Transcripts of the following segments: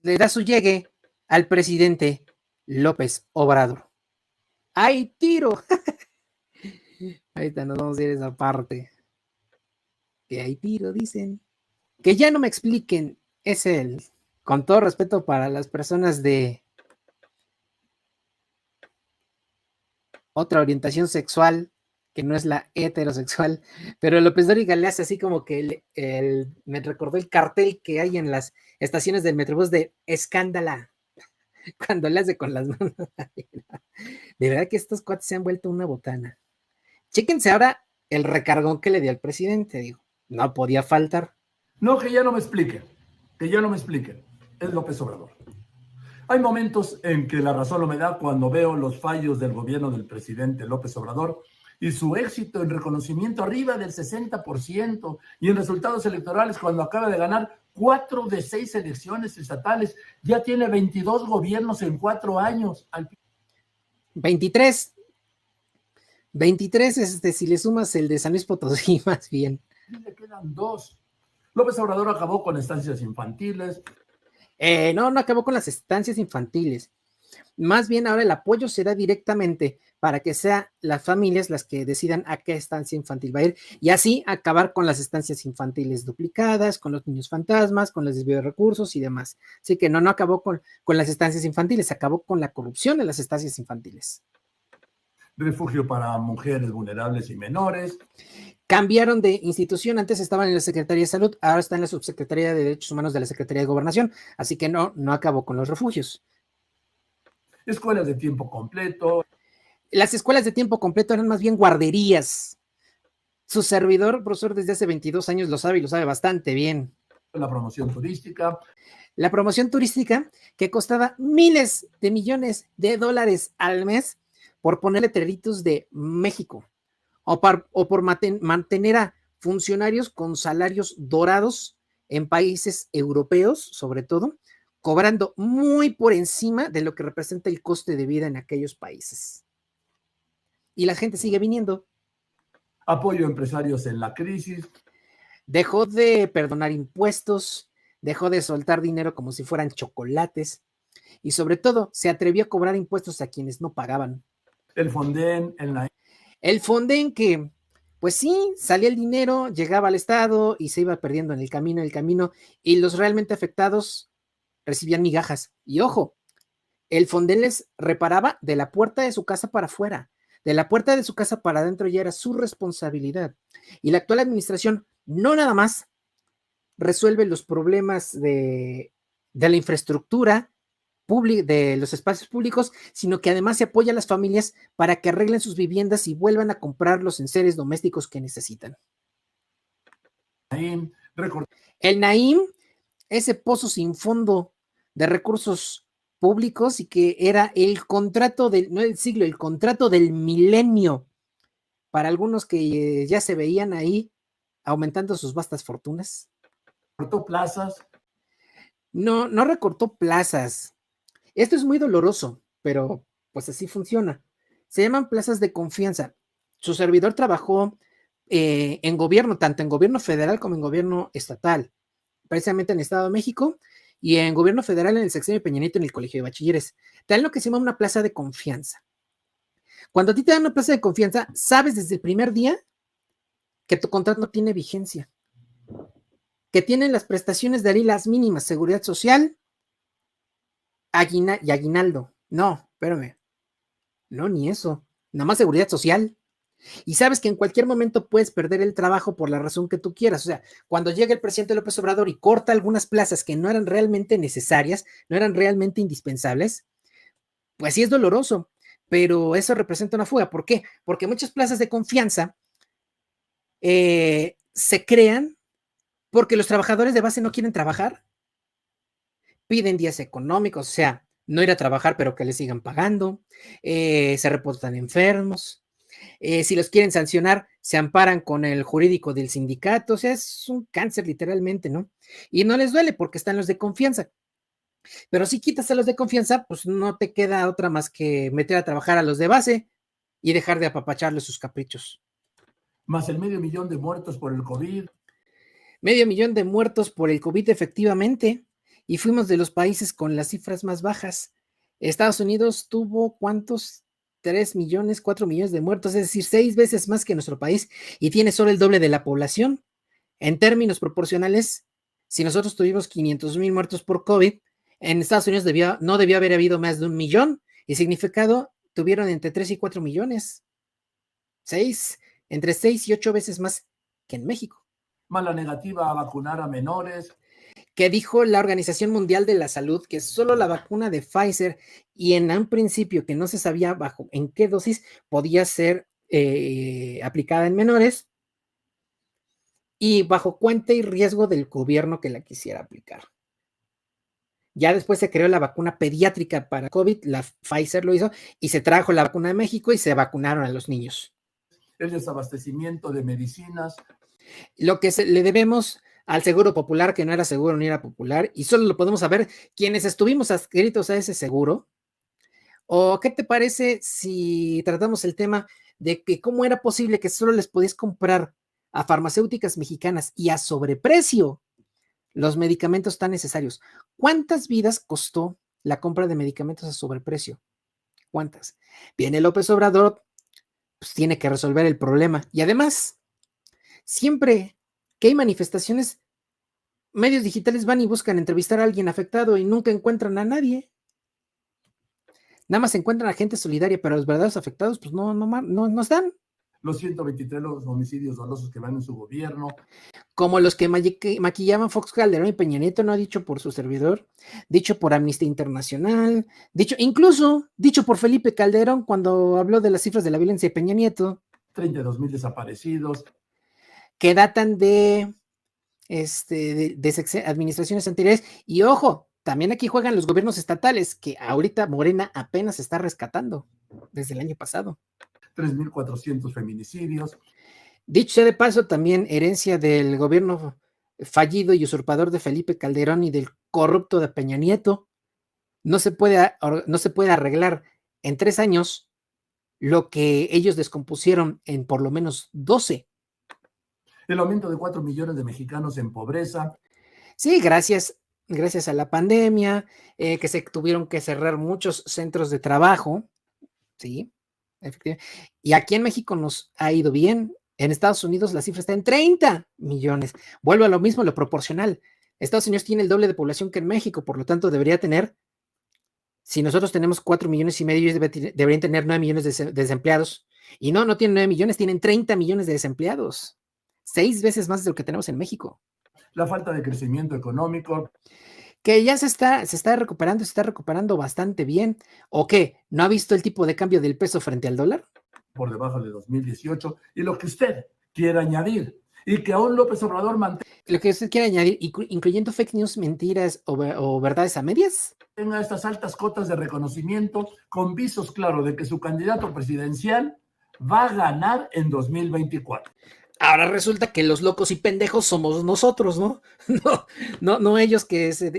le da su llegue al presidente López Obrador. ¡Hay tiro! Ahorita nos vamos a ir a esa parte. Que hay tiro, dicen. Que ya no me expliquen, es el, con todo respeto para las personas de otra orientación sexual, que no es la heterosexual, pero López Dóriga le hace así como que me recordó el cartel que hay en las estaciones del Metrobús de escándala, cuando le hace con las manos. De verdad que estos cuates se han vuelto una botana. Chéquense ahora el recargón que le dio al presidente, digo, no podía faltar. No, que ya no me expliquen, es López Obrador. Hay momentos en que la razón no me da cuando veo los fallos del gobierno del presidente López Obrador y su éxito en reconocimiento arriba del 60% y en resultados electorales cuando acaba de ganar 4 de 6 elecciones estatales. Ya tiene 22 gobiernos en 4 años. 23, si le sumas el de San Luis Potosí, más bien. Le quedan 2. López Obrador acabó con estancias infantiles. No acabó con las estancias infantiles. Más bien ahora el apoyo será directamente para que sean las familias las que decidan a qué estancia infantil va a ir y así acabar con las estancias infantiles duplicadas, con los niños fantasmas, con los desvíos de recursos y demás. Así que no acabó con las estancias infantiles, acabó con la corrupción de las estancias infantiles. Refugio para mujeres vulnerables y menores. Cambiaron de institución, antes estaban en la Secretaría de Salud, ahora está en la Subsecretaría de Derechos Humanos de la Secretaría de Gobernación, así que no acabó con los refugios. Escuelas de tiempo completo. Las escuelas de tiempo completo eran más bien guarderías. Su servidor, profesor, desde hace 22 años lo sabe y lo sabe bastante bien. La promoción turística. La promoción turística que costaba miles de millones de dólares al mes por poner letreritos de México o por mantener a funcionarios con salarios dorados en países europeos, sobre todo, cobrando muy por encima de lo que representa el coste de vida en aquellos países. Y la gente sigue viniendo. Apoyo a empresarios en la crisis. Dejó de perdonar impuestos, dejó de soltar dinero como si fueran chocolates y sobre todo se atrevió a cobrar impuestos a quienes no pagaban. El Fonden, el Fonden que, pues sí, salía el dinero, llegaba al Estado y se iba perdiendo en el camino y los realmente afectados recibían migajas. Y ojo, el Fonden les reparaba de la puerta de su casa para afuera, de la puerta de su casa para adentro ya era su responsabilidad. Y la actual administración no nada más resuelve los problemas de la infraestructura de los espacios públicos, sino que además se apoya a las familias para que arreglen sus viviendas y vuelvan a comprar los enseres domésticos que necesitan. El Naim, ese pozo sin fondo de recursos públicos y que era el contrato no del siglo, el contrato del milenio para algunos que ya se veían ahí aumentando sus vastas fortunas. ¿Recortó plazas? No recortó plazas. Esto es muy doloroso, pero pues así funciona. Se llaman plazas de confianza. Su servidor trabajó en gobierno, tanto en gobierno federal como en gobierno estatal, precisamente en el Estado de México y en gobierno federal en el sexenio de Peña Nieto en el Colegio de Bachilleres. Te dan lo que se llama una plaza de confianza. Cuando a ti te dan una plaza de confianza, sabes desde el primer día que tu contrato no tiene vigencia, que tienen las prestaciones de ley las mínimas, seguridad social y aguinaldo. No, espérame. No, ni eso. Nada más seguridad social. Y sabes que en cualquier momento puedes perder el trabajo por la razón que tú quieras. O sea, cuando llega el presidente López Obrador y corta algunas plazas que no eran realmente necesarias, no eran realmente indispensables, pues sí es doloroso, pero eso representa una fuga. ¿Por qué? Porque muchas plazas de confianza se crean porque los trabajadores de base no quieren trabajar, piden días económicos, o sea, no ir a trabajar, pero que les sigan pagando, se reportan enfermos, si los quieren sancionar, se amparan con el jurídico del sindicato, o sea, es un cáncer literalmente, ¿no? Y no les duele porque están los de confianza. Pero si quitas a los de confianza, pues no te queda otra más que meter a trabajar a los de base y dejar de apapacharles sus caprichos. Más el 500,000 de muertos por el COVID. 500,000 de muertos por el COVID, efectivamente. y fuimos de los países con las cifras más bajas. Estados Unidos tuvo, ¿cuántos? 3 millones, 4 millones de muertos, es decir, 6 veces más que nuestro país, y tiene solo el doble de la población. En términos proporcionales, si nosotros tuvimos 500,000 muertos por COVID, en Estados Unidos no debió haber habido más de 1 millón, y significado tuvieron entre 3 y 4 millones. Entre 6 y 8 veces más que en México. Mala negativa a vacunar a menores. Que dijo la Organización Mundial de la Salud que solo la vacuna de Pfizer, y en un principio que no se sabía bajo en qué dosis podía ser aplicada en menores, y bajo cuenta y riesgo del gobierno que la quisiera aplicar. Ya después se creó la vacuna pediátrica para COVID, la Pfizer lo hizo, y se trajo la vacuna de México y se vacunaron a los niños. El desabastecimiento de medicinas. Lo que le debemos al Seguro Popular, que no era seguro ni era popular, y solo lo podemos saber quienes estuvimos adscritos a ese seguro. ¿O qué te parece si tratamos el tema de que cómo era posible que solo les podías comprar a farmacéuticas mexicanas y a sobreprecio los medicamentos tan necesarios? ¿Cuántas vidas costó la compra de medicamentos a sobreprecio? ¿Cuántas? Viene López Obrador, pues tiene que resolver el problema. Y además, siempre que hay manifestaciones, medios digitales van y buscan entrevistar a alguien afectado y nunca encuentran a nadie. Nada más encuentran a gente solidaria, pero los verdaderos afectados, pues no están. Los 123 los homicidios dolosos que van en su gobierno. Como los que maquillaban Fox Calderón y Peña Nieto, no dicho por su servidor, dicho por Amnistía Internacional, incluso dicho por Felipe Calderón cuando habló de las cifras de la violencia de Peña Nieto. 32,000 desaparecidos. Que datan de administraciones anteriores. Y ojo, también aquí juegan los gobiernos estatales, que ahorita Morena apenas está rescatando desde el año pasado. 3,400 feminicidios. Dicho sea de paso, también herencia del gobierno fallido y usurpador de Felipe Calderón y del corrupto de Peña Nieto. No se puede arreglar en 3 años lo que ellos descompusieron en por lo menos 12. El aumento de 4 millones de mexicanos en pobreza. Sí, gracias a la pandemia, que se tuvieron que cerrar muchos centros de trabajo, sí, efectivamente. Y aquí en México nos ha ido bien. En Estados Unidos la cifra está en 30 millones. Vuelvo a lo mismo, lo proporcional. Estados Unidos tiene el doble de población que en México, por lo tanto debería tener, si nosotros tenemos 4 millones y medio, ellos deberían tener 9 millones de desempleados. Y no tienen 9 millones, tienen 30 millones de desempleados. 6 veces más de lo que tenemos en México. La falta de crecimiento económico. Que ya se está recuperando bastante bien. ¿O qué? ¿No ha visto el tipo de cambio del peso frente al dólar? Por debajo de 2018. Y lo que usted quiera añadir. Y que aún López Obrador mantenga. Lo que usted quiera añadir, incluyendo fake news, mentiras o verdades a medias. Tenga estas altas cotas de reconocimiento con visos claros de que su candidato presidencial va a ganar en 2024. Ahora resulta que los locos y pendejos somos nosotros, ¿no? No ellos,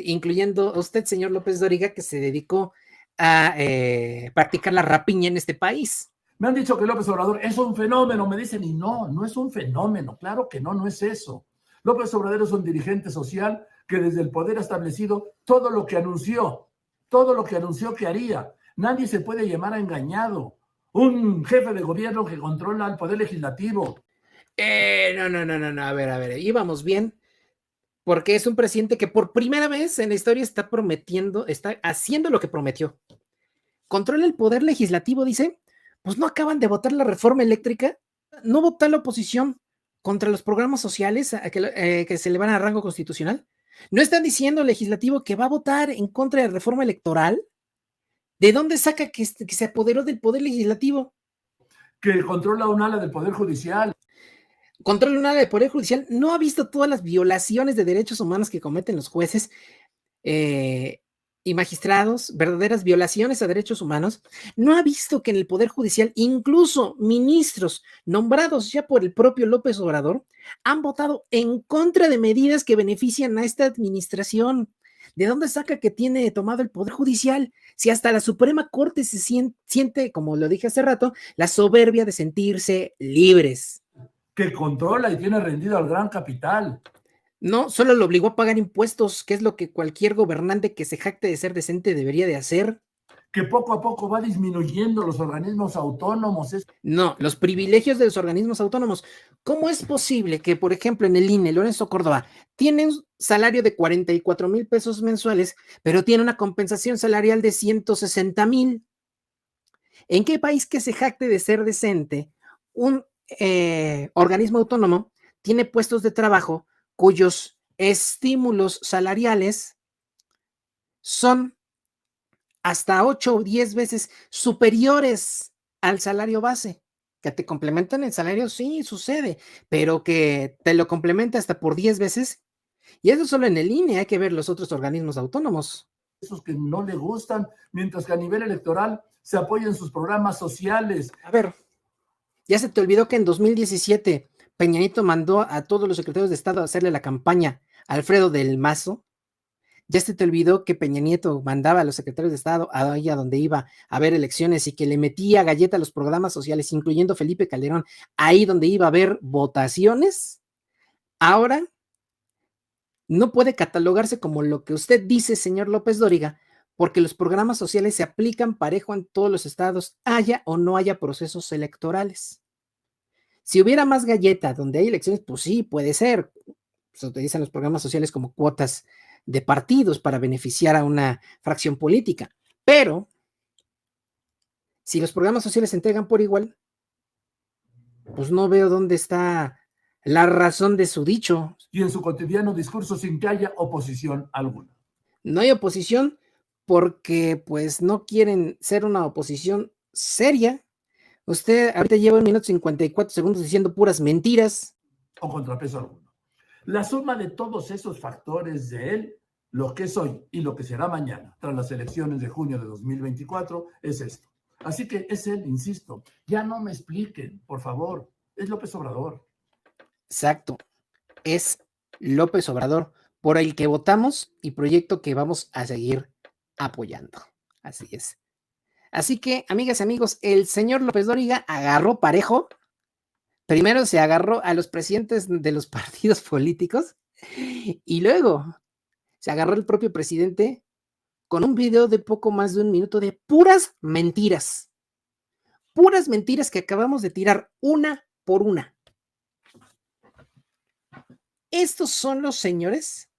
incluyendo usted, señor López Dóriga, que se dedicó a practicar la rapiña en este país. Me han dicho que López Obrador es un fenómeno, me dicen, y no es un fenómeno, claro que no es eso. López Obrador es un dirigente social que desde el poder ha establecido todo lo que anunció que haría. Nadie se puede llamar a engañado. Un jefe de gobierno que controla el poder legislativo. No, a ver, íbamos bien, porque es un presidente que por primera vez en la historia está haciendo lo que prometió. Controla el poder legislativo, dice. Pues no acaban de votar la reforma eléctrica, no votó la oposición contra los programas sociales que se le van a rango constitucional. ¿No están diciendo el legislativo que va a votar en contra de la reforma electoral? ¿De dónde saca que se apoderó del poder legislativo? Que controla un ala del poder judicial. Controla un ala del poder judicial. ¿No ha visto todas las violaciones de derechos humanos que cometen los jueces y magistrados, verdaderas violaciones a derechos humanos? ¿No ha visto que en el Poder Judicial, incluso ministros nombrados ya por el propio López Obrador, han votado en contra de medidas que benefician a esta administración? ¿De dónde saca que tiene tomado el Poder Judicial? Si hasta la Suprema Corte se siente, como lo dije hace rato, la soberbia de sentirse libres. Que controla y tiene rendido al gran capital. No, solo lo obligó a pagar impuestos, que es lo que cualquier gobernante que se jacte de ser decente debería de hacer. Que poco a poco va disminuyendo los organismos autónomos. No, los privilegios de los organismos autónomos. ¿Cómo es posible que, por ejemplo, en el INE, Lorenzo Córdoba, tiene un salario de 44,000 pesos mensuales, pero tiene una compensación salarial de 160,000? ¿En qué país que se jacte de ser decente un organismo autónomo tiene puestos de trabajo cuyos estímulos salariales son hasta 8 o 10 veces superiores al salario base? Que te complementan el salario, sí, sucede, pero que te lo complementa hasta por 10 veces. Y eso solo en el INE, hay que ver los otros organismos autónomos. Esos que no le gustan, mientras que a nivel electoral se apoyan sus programas sociales. A ver, ya se te olvidó que en 2017 Peña Nieto mandó a todos los secretarios de Estado a hacerle la campaña a Alfredo del Mazo. Ya se te olvidó que Peña Nieto mandaba a los secretarios de Estado ahí a donde iba a haber elecciones y que le metía galleta a los programas sociales, incluyendo Felipe Calderón, ahí donde iba a haber votaciones. Ahora no puede catalogarse como lo que usted dice, señor López Dóriga, porque los programas sociales se aplican parejo en todos los estados, haya o no haya procesos electorales. Si hubiera más galleta donde hay elecciones, pues sí, puede ser. Se utilizan los programas sociales como cuotas de partidos para beneficiar a una fracción política. Pero si los programas sociales se entregan por igual, pues no veo dónde está la razón de su dicho. Y en su cotidiano discurso sin que haya oposición alguna. No hay oposición porque pues no quieren ser una oposición seria. Usted ahorita lleva 1 minuto 54 segundos diciendo puras mentiras. O contrapeso alguno. La suma de todos esos factores de él, lo que es hoy y lo que será mañana, tras las elecciones de junio de 2024, es esto. Así que es él, insisto. Ya no me expliquen, por favor. Es López Obrador. Exacto. Es López Obrador, por el que votamos y proyecto que vamos a seguir apoyando. Así es. Así que, amigas y amigos, el señor López Dóriga agarró parejo. Primero se agarró a los presidentes de los partidos políticos y luego se agarró el propio presidente con un video de poco más de 1 minuto de puras mentiras. Puras mentiras que acabamos de tirar una por una. Estos son los señores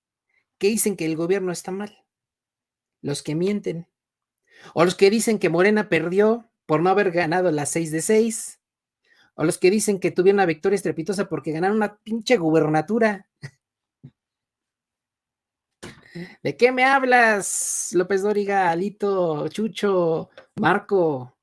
que dicen que el gobierno está mal, los que mienten, o los que dicen que Morena perdió por no haber ganado las 6 de 6, o los que dicen que tuvieron una victoria estrepitosa porque ganaron una pinche gubernatura. ¿De qué me hablas, López Dóriga, Alito, Chucho, Marco?